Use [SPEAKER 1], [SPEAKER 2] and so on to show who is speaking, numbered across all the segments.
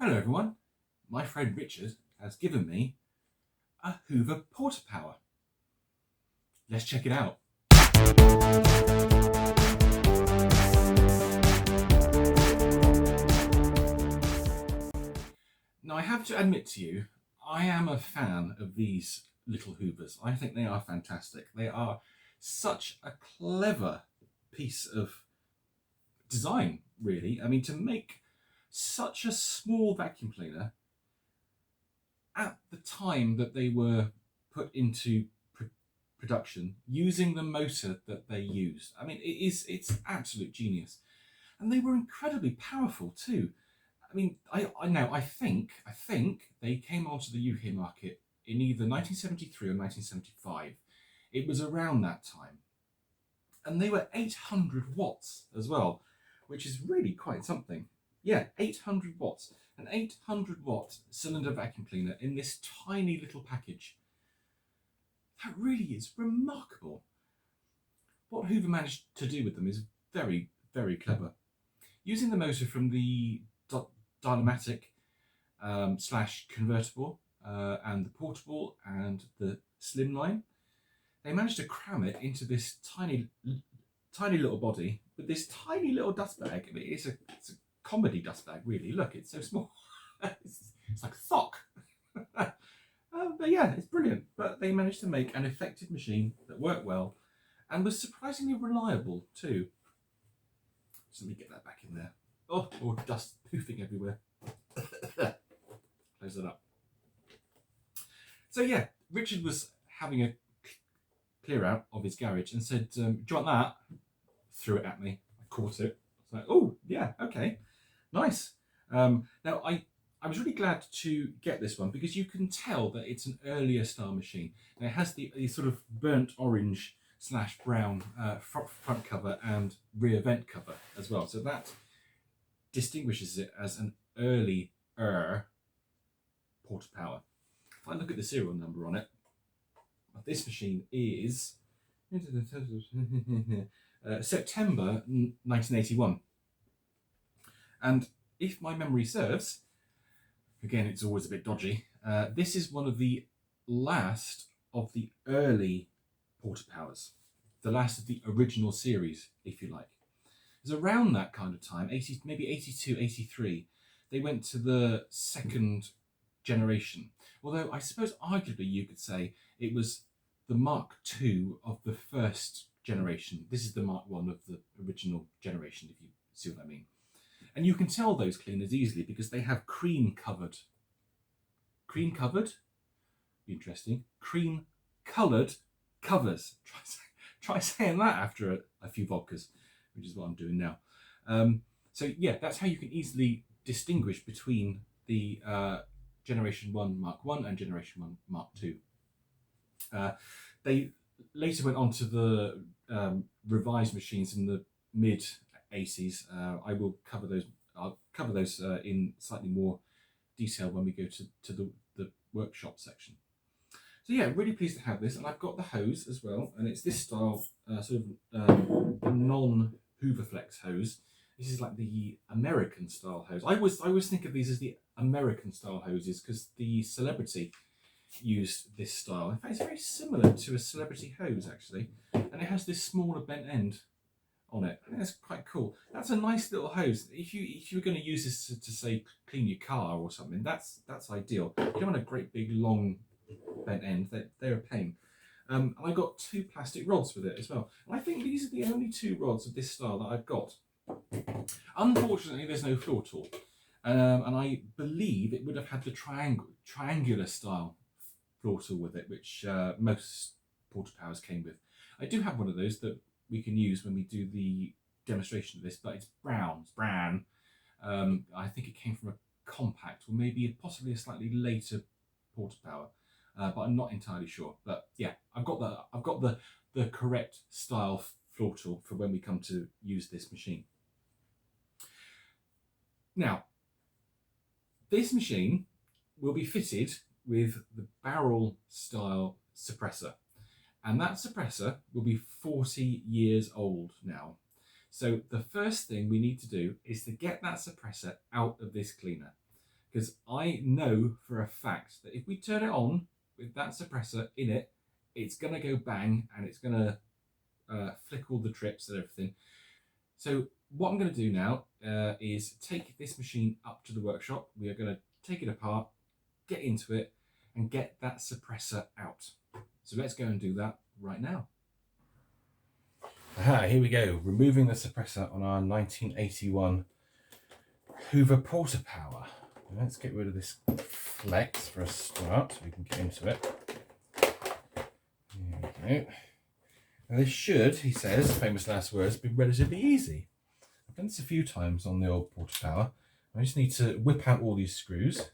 [SPEAKER 1] Hello everyone, my friend Richard has given me a Hoover PortaPower. Let's check it out. Now I have to admit to you, I am a fan of these little Hoovers. I think they are fantastic. They are such a clever piece of design, really. I mean, to make such a small vacuum cleaner at the time that they were put into production using the motor that they used. I mean, it's absolute genius. And they were incredibly powerful too. I mean, I think they came onto the UK market in either 1973 or 1975. It was around that time. And they were 800 watts as well, which is really quite something. Yeah, 800 watts. An 800 watt cylinder vacuum cleaner in this tiny little package. That really is remarkable. What Hoover managed to do with them is very, very clever. Using the motor from the Dynamatic slash convertible and the portable and the slimline, they managed to cram it into this tiny little body with this tiny little dust bag. I mean, it's a comedy dust bag, really. Look, it's so small. it's like a sock. But yeah, it's brilliant. But they managed to make an effective machine that worked well and was surprisingly reliable too. So let me get that back in there. Oh, dust poofing everywhere. Close that up. So yeah, Richard was having a clear out of his garage and said, do you want that? Threw it at me. I caught it. I was like, oh yeah, okay, nice. Now I was really glad to get this one because you can tell that it's an earlier style machine. Now it has the sort of burnt orange / brown front cover and rear vent cover as well. So that distinguishes it as an early PortaPower. If I look at the serial number on it, this machine is September 1981. And if my memory serves, again, it's always a bit dodgy, this is one of the last of the early PortaPowers, the last of the original series, if you like. It was around that kind of time, maybe 82, 83, they went to the second generation. Although I suppose arguably you could say it was the Mark II of the first generation. This is the Mark I of the original generation, if you see what I mean. And you can tell those cleaners easily because they have cream covered. Cream covered? Interesting. Cream coloured covers. Try saying that after a few vodkas, which is what I'm doing now. So yeah, that's how you can easily distinguish between the Generation 1 Mark I and Generation 1 Mark II. They later went on to the revised machines in the mid-80s. I will cover those. I'll cover those in slightly more detail when we go to the workshop section. So yeah, really pleased to have this, and I've got the hose as well, and it's this style, sort of non-Hoover Flex hose. This is like the American style hose. I always think of these as the American style hoses because the Celebrity used this style. In fact, it's very similar to a Celebrity hose actually, and it has this smaller bent end on it. I think that's quite cool. That's a nice little hose. If you were going to use this to say clean your car or something, that's ideal. You don't want a great big long bent end. They're a pain. And I got 2 plastic rods with it as well. And I think these are the only 2 rods of this style that I've got. Unfortunately, there's no floor tool, and I believe it would have had the triangular style floor tool with it, which most PortaPowers came with. I do have one of those that we can use when we do the demonstration of this, but it's brown. It's brown. I think it came from a compact, or maybe possibly a slightly later PortaPower, but I'm not entirely sure. But yeah, I've got the correct style floor tool for when we come to use this machine. Now, this machine will be fitted with the barrel style suppressor, and that suppressor will be 40 years old now. So the first thing we need to do is to get that suppressor out of this cleaner. because I know for a fact that if we turn it on with that suppressor in it, it's going to go bang and it's going to flick all the trips and everything. So what I'm going to do now is take this machine up to the workshop. We are going to take it apart, get into it, and get that suppressor out. So let's go and do that right now. Aha, here we go, removing the suppressor on our 1981 Hoover PortaPower. Let's get rid of this flex for a start so we can get into it. There we go. Now this should, he says, famous last words, be relatively easy. I've done this a few times on the old PortaPower. I just need to whip out all these screws.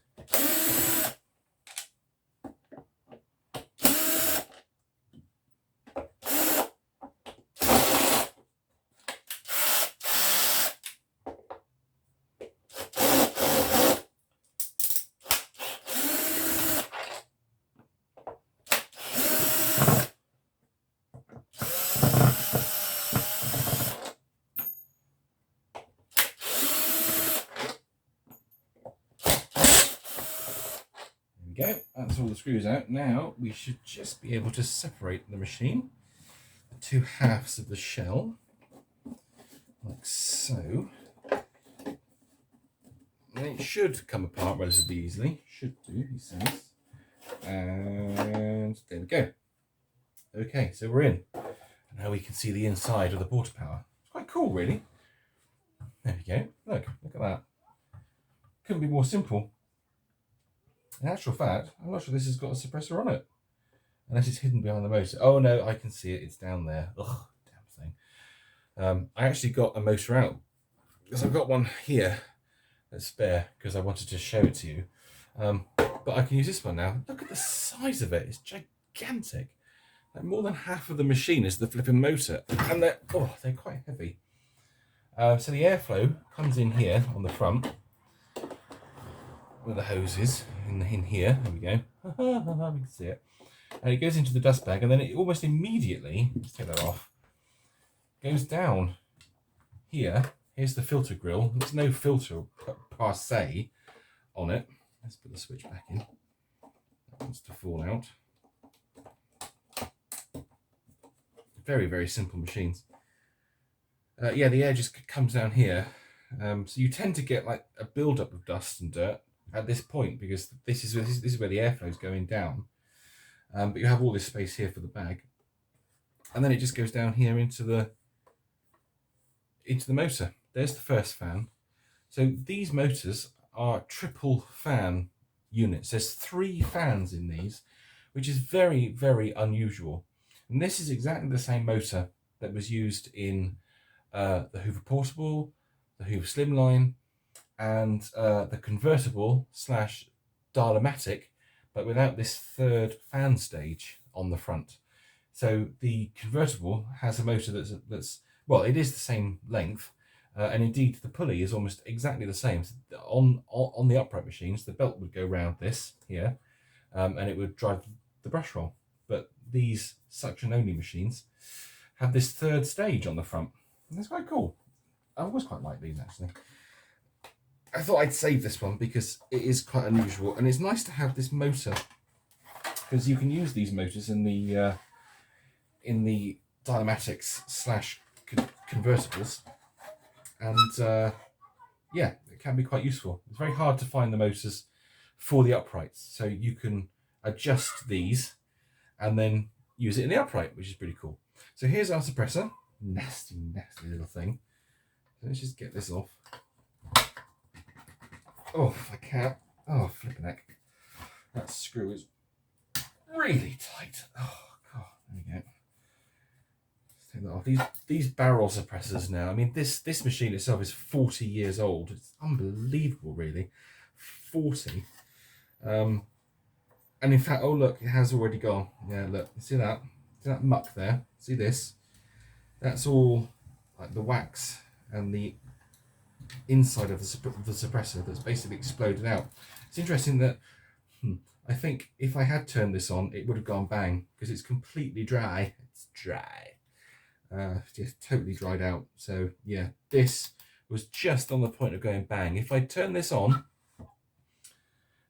[SPEAKER 1] Go. That's all the screws out. Now we should just be able to separate the machine, the two halves of the shell, like so. And it should come apart relatively easily. Should do, he says. And there we go. Okay, so we're in. Now we can see the inside of the PortaPower. It's quite cool, really. There we go. Look at that. Couldn't be more simple. In actual fact, I'm not sure this has got a suppressor on it. Unless it's hidden behind the motor. Oh no, I can see it. It's down there. Ugh, damn thing. I actually got a motor out. Because I've got one here that's spare. Because I wanted to show it to you. But I can use this one now. Look at the size of it. It's gigantic. Like more than half of the machine is the flipping motor. And they're quite heavy. So the airflow comes in here on the front. With the hoses in here, there we go. We can see it. And it goes into the dust bag, and then it almost immediately, let's take that off, goes down here. Here's the filter grill. There's no filter per se on it. Let's put the switch back in. That wants to fall out. Very, very simple machines. Yeah, the air just comes down here. So you tend to get like a build-up of dust and dirt at this point, because this is where the airflow is going down, but you have all this space here for the bag, and then it just goes down here into the motor. There's the first fan. So these motors are triple fan units. There's 3 fans in these, which is very, very unusual. And this is exactly the same motor that was used in the Hoover Portable, the Hoover Slimline, and the convertible / dial-o-matic, but without this third fan stage on the front. So the convertible has a motor that's well, it is the same length, and indeed the pulley is almost exactly the same. On the upright machines, the belt would go round this here, and it would drive the brush roll. But these suction-only machines have this third stage on the front. And that's quite cool. I always quite like these, actually. I thought I'd save this one because it is quite unusual, and it's nice to have this motor, because you can use these motors in the dial-o-matics / convertibles, and yeah, it can be quite useful. It's very hard to find the motors for the uprights, so you can adjust these and then use it in the upright, which is pretty cool. So here's our suppressor. Nasty little thing. So let's just get this off. Oh, if I can't. Oh, flipping heck. That screw is really tight. Oh, God. There we go. Let's take that off. These barrel suppressors now, I mean, this machine itself is 40 years old. It's unbelievable, really. 40. And in fact, oh, look, it has already gone. Yeah, look. You see that? See that muck there? See this? That's all like the wax and the inside of the suppressor that's basically exploded out. It's interesting that I think if I had turned this on, it would have gone bang, because it's completely dry. It's dry. Just totally dried out. So yeah, this was just on the point of going bang. If I turn this on,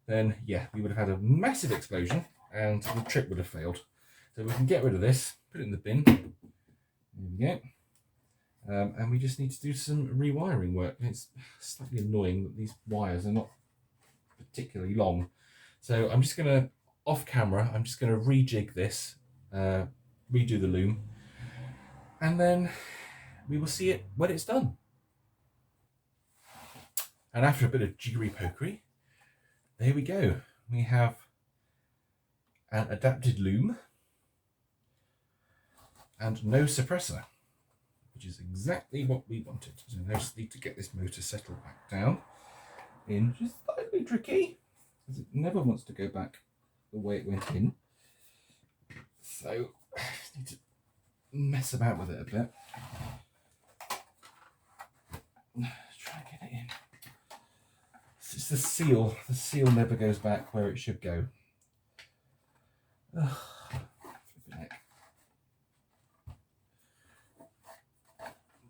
[SPEAKER 1] then yeah, we would have had a massive explosion and the trick would have failed. So we can get rid of this, put it in the bin. There we go. And we just need to do some rewiring work. It's slightly annoying that these wires are not particularly long. So I'm just going to, off camera, I'm just going to rejig this, redo the loom, and then we will see it when it's done. And after a bit of jiggery pokery, there we go. We have an adapted loom and no suppressor, which is exactly what we wanted. So now just need to get this motor settled back down in, which is slightly tricky because it never wants to go back the way it went in. So I just need to mess about with it a bit. Try and get it in. It's the seal. The seal never goes back where it should go.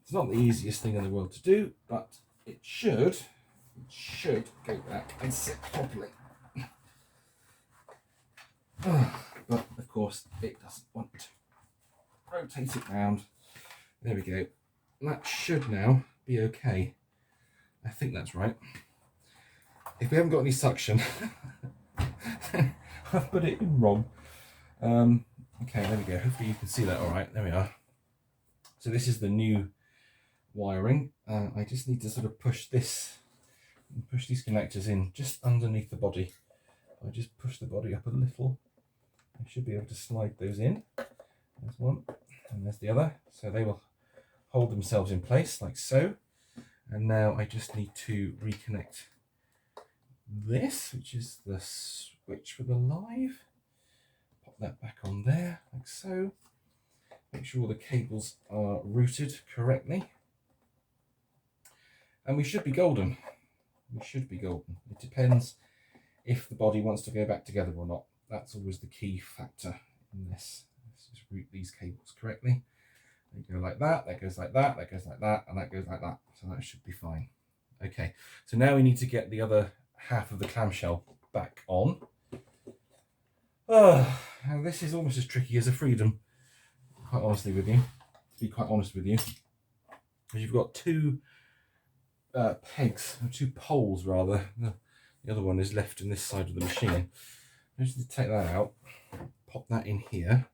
[SPEAKER 1] It's not the easiest thing in the world to do, but it should go back and sit properly. But of course it doesn't want to. Rotate it round. There we go. That should now be okay. I think that's right. If we haven't got any suction, I've put it in wrong. Okay, there we go. Hopefully you can see that all right. There we are. So this is the new wiring. I just need to sort of push these connectors in just underneath the body. I just push the body up a little. I should be able to slide those in. There's one, and there's the other. So they will hold themselves in place like so. And now I just need to reconnect this, which is the switch for the live. Pop that back on there like so. Make sure all the cables are routed correctly. And we should be golden. We should be golden. It depends if the body wants to go back together or not. That's always the key factor in this. Let's just route these cables correctly. They go like that, that goes like that, that goes like that, and that goes like that. So that should be fine. Okay, so now we need to get the other half of the clamshell back on. Oh, now this is almost as tricky as a freedom, quite honestly with you, to be quite honest with you. Because you've got two pegs, or two poles rather. The other one is left in this side of the machine. I just need to take that out, pop that in here,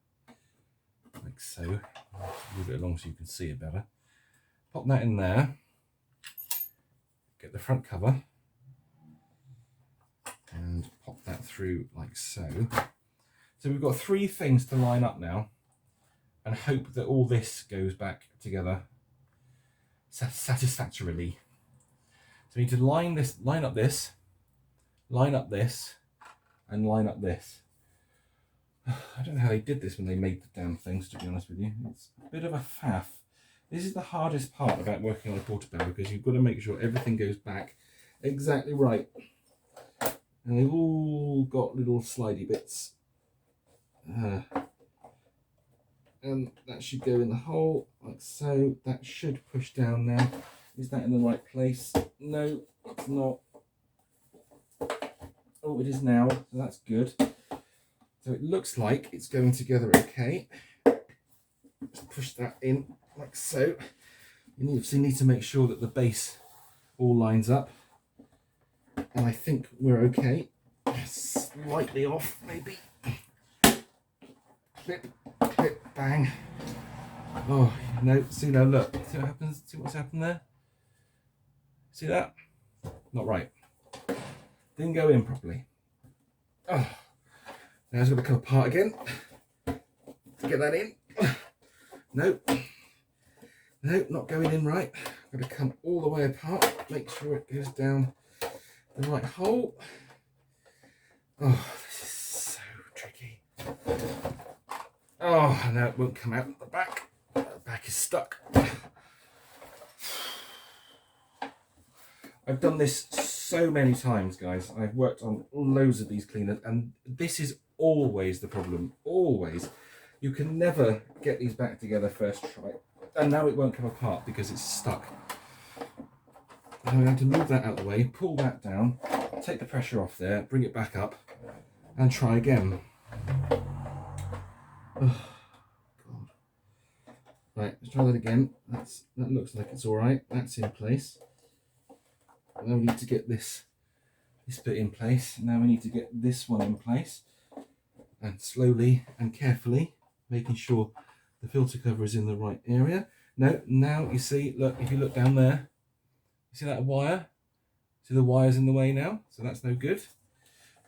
[SPEAKER 1] like so. Move it along so you can see it better. Pop that in there, get the front cover, and pop that through like so. So we've got three things to line up now and hope that all this goes back together satisfactorily. So we need to line up this, and line up this. I don't know how they did this when they made the damn things, to be honest with you. It's a bit of a faff. This is the hardest part about working on a PortaPower, because you've got to make sure everything goes back exactly right. And they've all got little slidey bits. And that should go in the hole, like so. That should push down now. Is that in the right place? No, it's not. Oh, it is now, so that's good. So it looks like it's going together okay. Just push that in like so. You obviously need to make sure that the base all lines up. And I think we're okay. Slightly off, maybe. Clip, clip, bang. Oh, no, see now, look. See what happens? See what's happened there? See that? Not right. Didn't go in properly. Oh. Now it's going to come apart again. Get that in. No. No, not going in right. I'm going to come all the way apart. Make sure it goes down the right hole. Oh, this is so tricky. Oh, no, it won't come out at the back. The back is stuck. I've done this so many times, guys. I've worked on loads of these cleaners, and this is always the problem. Always. You can never get these back together first try. And now it won't come apart because it's stuck. I'm going to move that out of the way, pull that down, take the pressure off there, bring it back up, and try again. Oh, God. Right, let's try that again. That looks like it's all right. That's in place. Now we need to get this bit in place. Now we need to get this one in place, and slowly and carefully making sure the filter cover is in the right area. Now you see, look, if you look down there, you see that wire? See the wire's in the way now, so that's no good.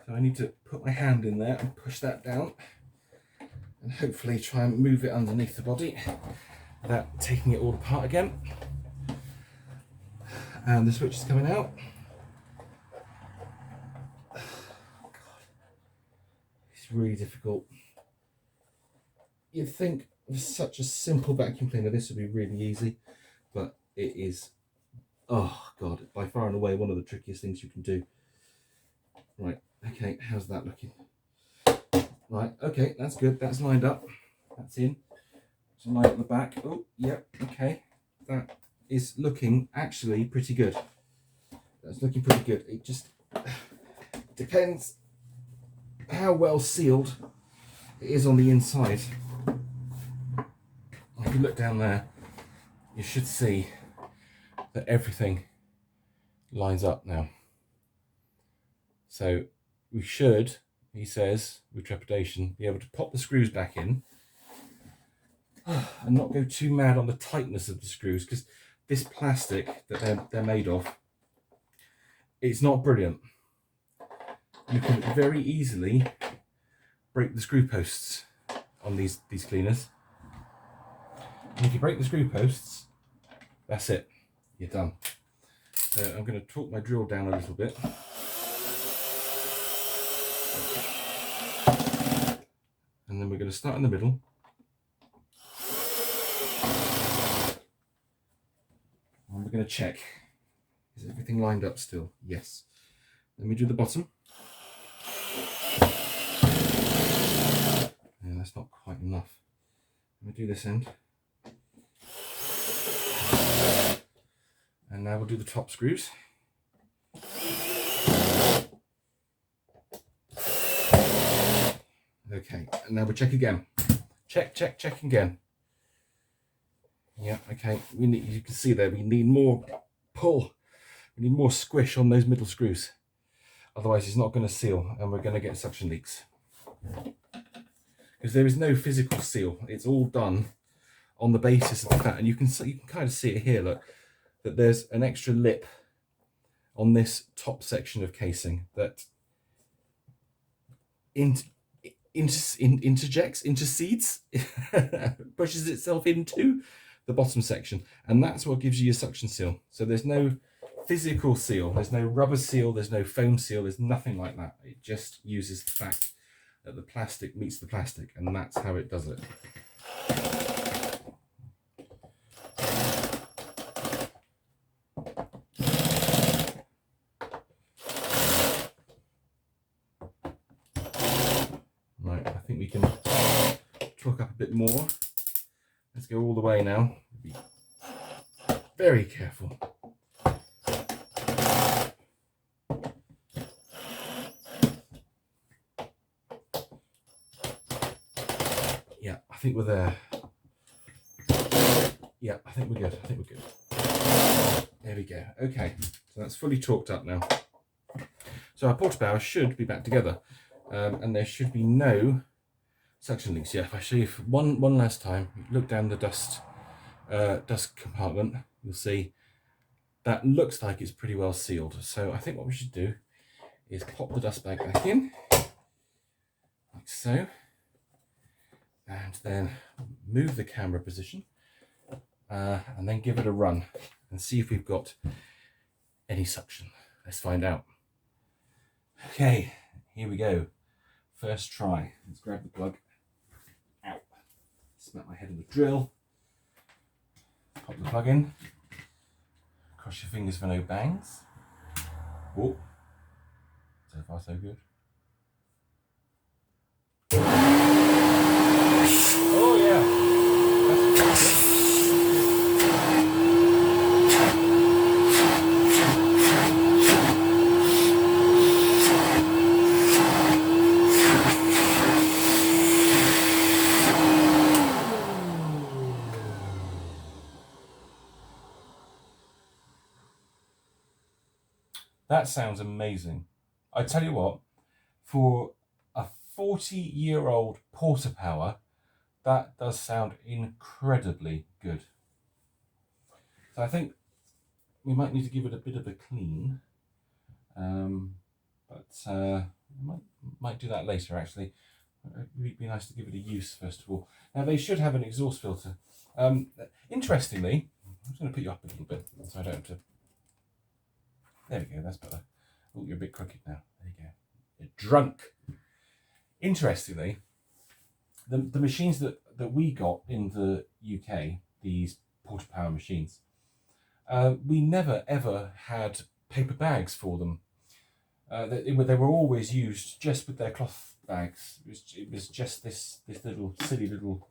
[SPEAKER 1] So I need to put my hand in there and push that down, and hopefully try and move it underneath the body without taking it all apart again. And the switch is coming out. Oh, God. It's really difficult. You'd think with such a simple vacuum cleaner this would be really easy, but it is, oh God, by far and away one of the trickiest things you can do. Right, okay, how's that looking? Right, okay, that's good, that's lined up, that's in. So line up the back. Oh, yep, okay, that is looking actually pretty good. That's looking pretty good. It just depends how well sealed it is on the inside. If you look down there, you should see that everything lines up now. So we should, he says with trepidation, be able to pop the screws back in and not go too mad on the tightness of the screws, because this plastic that they're made of, it's not brilliant. You can very easily break the screw posts on these cleaners. And if you break the screw posts, that's it, you're done. So I'm going to torque my drill down a little bit. And then we're going to start in the middle. And we're going to check, is everything lined up still? Yes. Let me do the bottom. And that's not quite enough. Let me do this end. And now we'll do the top screws. Okay, and now we'll check again. Check again. Yeah, okay, you can see there, we need more pull. We need more squish on those middle screws. Otherwise it's not going to seal and we're going to get suction leaks. Because there is no physical seal. It's all done on the basis of the fact, and you can kind of see it here, look, that there's an extra lip on this top section of casing that intercedes, pushes itself into the bottom section, and that's what gives you your suction seal. So there's no physical seal, there's no rubber seal, there's no foam seal, there's nothing like that. It just uses the fact that the plastic meets the plastic, and that's how it does it. Right, I think we can torque up a bit more. Let's go all the way now. Be very careful. Yeah, I think we're there. Yeah, I think we're good. I think we're good. There we go. Okay, so that's fully torqued up now. So our PortaPower should be back together, and there should be no suction leaks. Yeah, if I show you one last time, look down the dust compartment, you'll see that looks like it's pretty well sealed. So I think what we should do is pop the dust bag back in, like so, and then move the camera position, and then give it a run and see if we've got any suction. Let's find out. Okay, here we go. First try. Let's grab the plug. Ow. Smack my head in the drill. Pop the plug in. Cross your fingers for no bangs. Oh, so far so good. Oh yeah, that's good. That sounds amazing. I tell you what, for a 40-year-old PortaPower, that does sound incredibly good. So I think we might need to give it a bit of a clean, but might do that later actually. It'd be nice to give it a use first of all. Now they should have an exhaust filter. Interestingly, I'm just going to put you up a little bit so I don't have to. There we go, that's better. Oh, you're a bit crooked now. There you go. You're drunk. Interestingly, the machines that we got in the UK, these PortaPower machines, we never ever had paper bags for them. They were always used just with their cloth bags. It was just this little silly little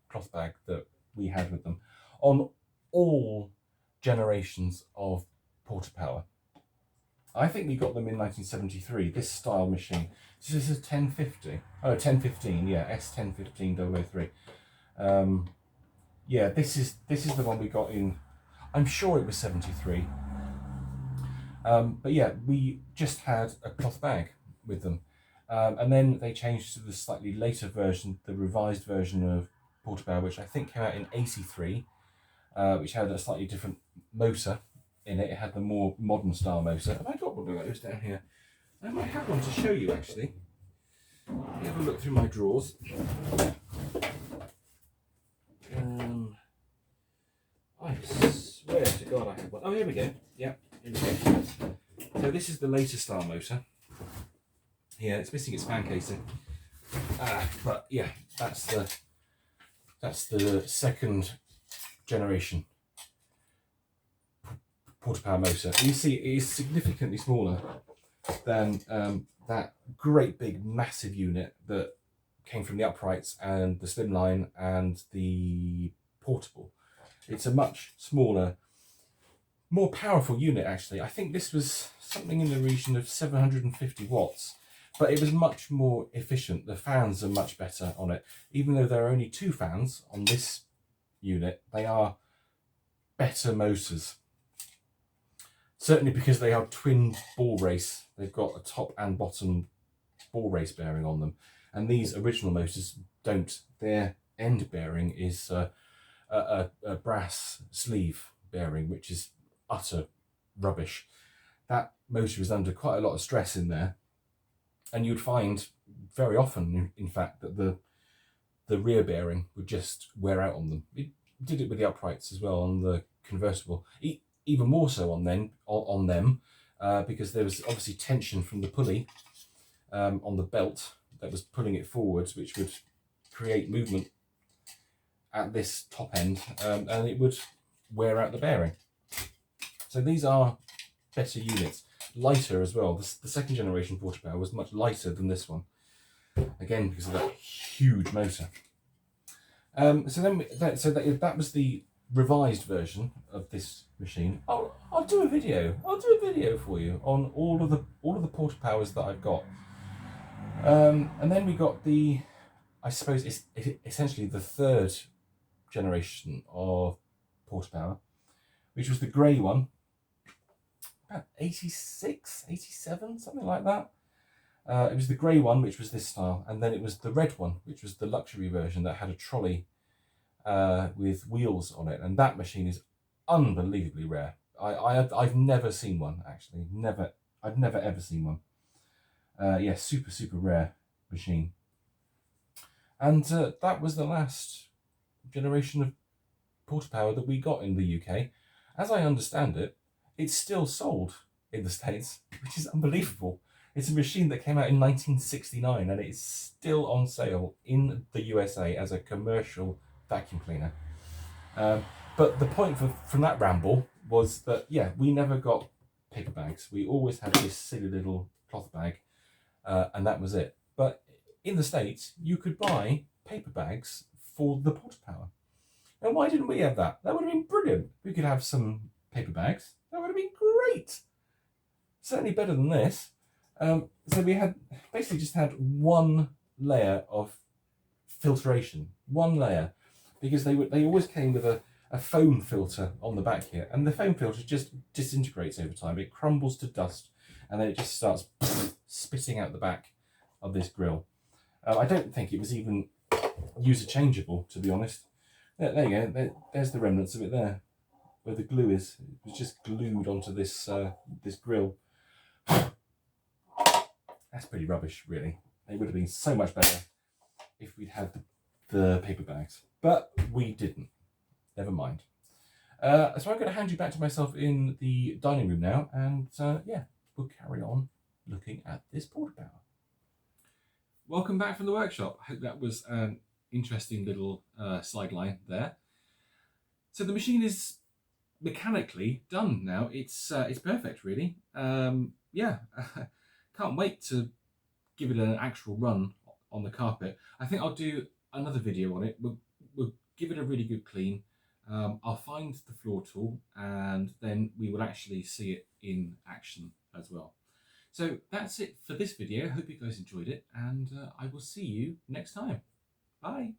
[SPEAKER 1] cloth bag that we had with them on all generations of PortaPower. I think we got them in 1973. This style machine. This is a 1050. Oh, 1015. Yeah, S1015 003. Yeah, this is the one we got in. I'm sure it was 73. But yeah, we just had a cloth bag with them. And then they changed to the slightly later version, the revised version of PortaPower, which I think came out in 83, which had a slightly different motor in it. It had the more modern style motor. Have I got one of those down here? I might have one to show you actually. Let me have a look through my drawers. I swear to God I have one. Oh, here we go. Yeah, here we go. So this is the later style motor. Yeah, it's missing its fan casing. But yeah, that's the second generation PortaPower motor. You see, it is significantly smaller than that great big massive unit that came from the uprights and the slimline and the portable. It's a much smaller, more powerful unit actually. I think this was something in the region of 750 watts, but it was much more efficient. The fans are much better on it. Even though there are only 2 fans on this unit, they are better motors. Certainly because they are twin ball race. They've got a top and bottom ball race bearing on them. And these original motors don't. Their end bearing is a brass sleeve bearing, which is utter rubbish. That motor is under quite a lot of stress in there. And you'd find very often, in fact, that the rear bearing would just wear out on them. It did it with the uprights as well on the convertible. Even more so on them, because there was obviously tension from the pulley on the belt that was pulling it forwards, which would create movement at this top end, and it would wear out the bearing. So these are better units, lighter as well. The second generation PortaPower was much lighter than this one, again because of that huge motor. That was the revised version of this machine. I'll do a video. I'll do a video for you on all of the PortaPowers that I've got. And then we got the, I suppose it's essentially the third generation of PortaPower, which was the grey one, about 86, 87, something like that. It was the grey one, which was this style, and then it was the red one, which was the luxury version that had a trolley with wheels on it, and that machine is unbelievably rare. I've never seen one actually. I've never ever seen one. Yeah, super rare machine. And that was the last generation of PortaPower that we got in the UK. As I understand it, it's still sold in the States, which is unbelievable. It's a machine that came out in 1969 and it's still on sale in the USA as a commercial vacuum cleaner. But the point from that ramble was that, yeah, we never got paper bags. We always had this silly little cloth bag, and that was it. But in the States, you could buy paper bags for the PortaPower. And why didn't we have that? That would have been brilliant. We could have some paper bags. That would have been great. Certainly better than this. So we had basically just had one layer of filtration, one layer, because they always came with a foam filter on the back here, and the foam filter just disintegrates over time. It crumbles to dust and then it just starts spitting out the back of this grill. I don't think it was even user changeable, to be honest. There you go. There's the remnants of it there, where the glue is. It was just glued onto this this grill. That's pretty rubbish, really. It would have been so much better if we'd had the paper bags, but we didn't. Never mind. So I'm going to hand you back to myself in the dining room now, and yeah, we'll carry on looking at this PortaPower. Welcome back from the workshop. I hope that was an interesting little sideline there. So the machine is mechanically done now. It's perfect, really. Yeah, can't wait to give it an actual run on the carpet. I think I'll do another video on it. We'll give it a really good clean. I'll find the floor tool, and then we will actually see it in action as well. So that's it for this video. Hope you guys enjoyed it, and I will see you next time. Bye.